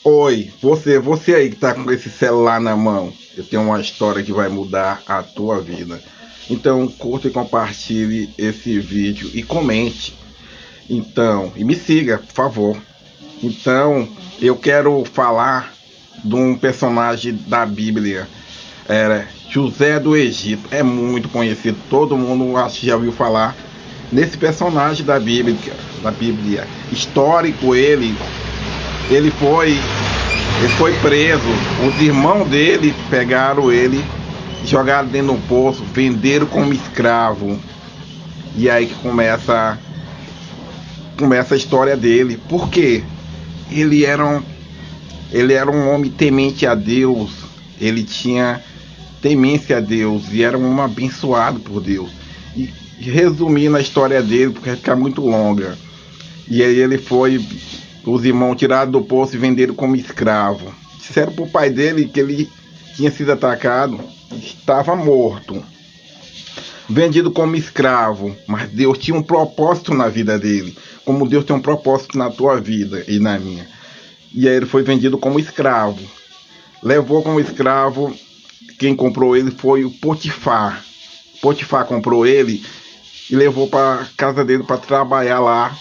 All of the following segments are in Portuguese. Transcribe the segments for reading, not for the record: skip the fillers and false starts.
Oi, você aí que tá com esse celular na mão, eu tenho uma história que vai mudar a tua vida. Então, curta e compartilhe esse vídeo e comente. Então, e me siga, por favor. Então, eu quero falar de um personagem da Bíblia. Era José do Egito. É muito conhecido, todo mundo acho que já ouviu falar nesse personagem da Bíblia. Histórico ele foi ele foi preso. Os irmãos dele pegaram ele, jogaram dentro do poço, venderam como escravo. E aí que começa a história dele. Por quê? Ele era um, ele era um homem temente a Deus. Ele tinha temência a Deus e era um abençoado por Deus. E resumindo a história dele, porque vai ficar muito longa. E aí os irmãos tiraram do poço e venderam como escravo. Disseram pro pai dele que ele tinha sido atacado, estava morto, vendido como escravo. Mas Deus tinha um propósito na vida dele, como Deus tem um propósito na tua vida e na minha. E aí ele foi vendido como escravo. Levou como escravo, quem comprou ele foi o Potifar. Potifar comprou ele e levou para casa dele para trabalhar lá,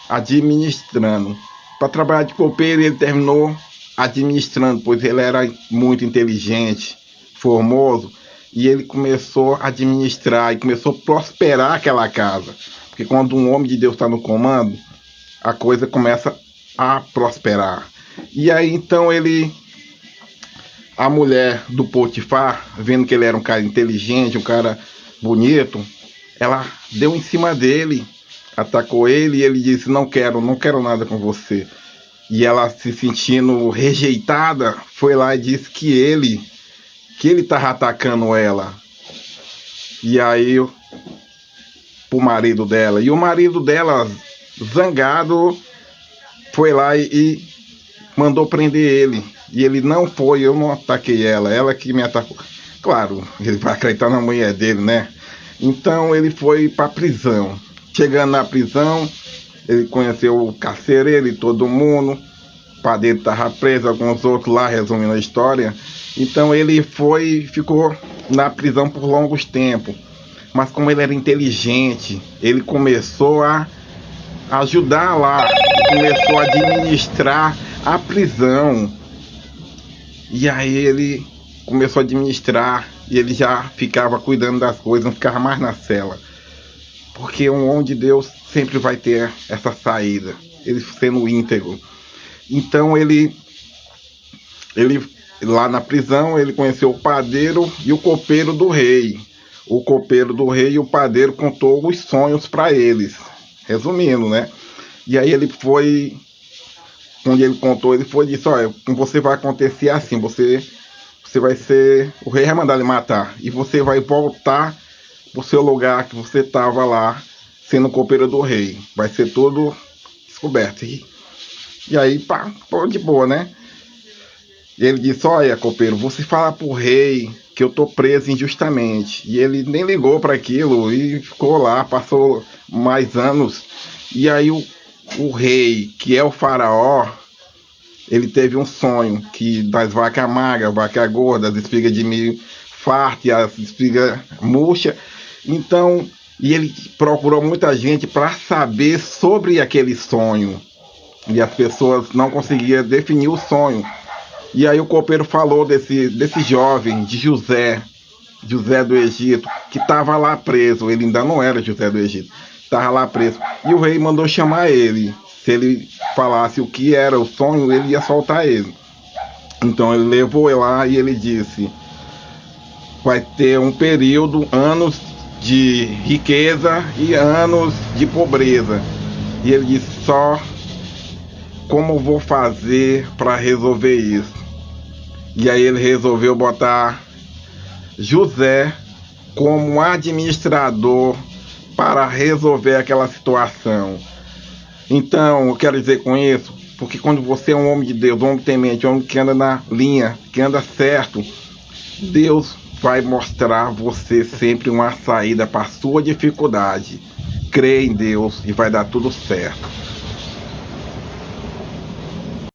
administrando. Para trabalhar de copeiro, ele terminou administrando, pois ele era muito inteligente, formoso, e ele começou a administrar e começou a prosperar aquela casa. Porque quando um homem de Deus está no comando, a coisa começa a prosperar. E aí então a mulher do Potifar, vendo que ele era um cara inteligente, um cara bonito, ela deu em cima dele, atacou ele e ele disse: não quero nada com você. E ela, se sentindo rejeitada, foi lá e disse que ele estava atacando ela. E aí pro marido dela. E o marido dela, zangado, foi lá e mandou prender ele. E ele: não foi, eu não ataquei ela que me atacou. Claro, ele vai acreditar na mulher dele, né? Então ele foi para prisão. Chegando na prisão, ele conheceu o carcereiro e todo mundo. O padeiro estava preso, alguns outros lá, resumindo a história. Então ele ficou na prisão por longos tempos. Mas como ele era inteligente, ele começou a ajudar lá, começou a administrar a prisão. E aí ele começou a administrar e ele já ficava cuidando das coisas, não ficava mais na cela. Porque um homem de Deus sempre vai ter essa saída, ele sendo íntegro. Então ele lá na prisão, ele conheceu o padeiro e o copeiro do rei. O copeiro do rei e o padeiro contou os sonhos para eles, resumindo, né? E aí quando ele contou, ele foi e disse: olha, com você vai acontecer assim, você vai ser, o rei vai mandar ele matar, e você vai voltar pro seu lugar que você estava lá, sendo copeiro do rei. Vai ser todo descoberto. E aí, pá, de boa, né? E ele disse: olha, copeiro, você fala pro rei que eu tô preso injustamente. E ele nem ligou para aquilo e ficou lá, passou mais anos. E aí o rei, que é o faraó, ele teve um sonho que das vacas magras, vaca gorda, as espigas de milho farta e as espigas murcha. Então, e ele procurou muita gente para saber sobre aquele sonho. E as pessoas não conseguiam definir o sonho. E aí o copeiro falou desse jovem, de José do Egito, que estava lá preso. Ele ainda não era José do Egito, estava lá preso. E o rei mandou chamar ele. Se ele falasse o que era o sonho, ele ia soltar ele. Então ele levou ele lá e ele disse: vai ter um período, anos de riqueza e anos de pobreza. E ele disse: só como vou fazer para resolver isso? E aí ele resolveu botar José como administrador para resolver aquela situação. Então, eu quero dizer com isso, porque quando você é um homem de Deus, um homem temente, um homem que anda na linha, que anda certo, Deus vai mostrar a você sempre uma saída para a sua dificuldade. Crê em Deus e vai dar tudo certo.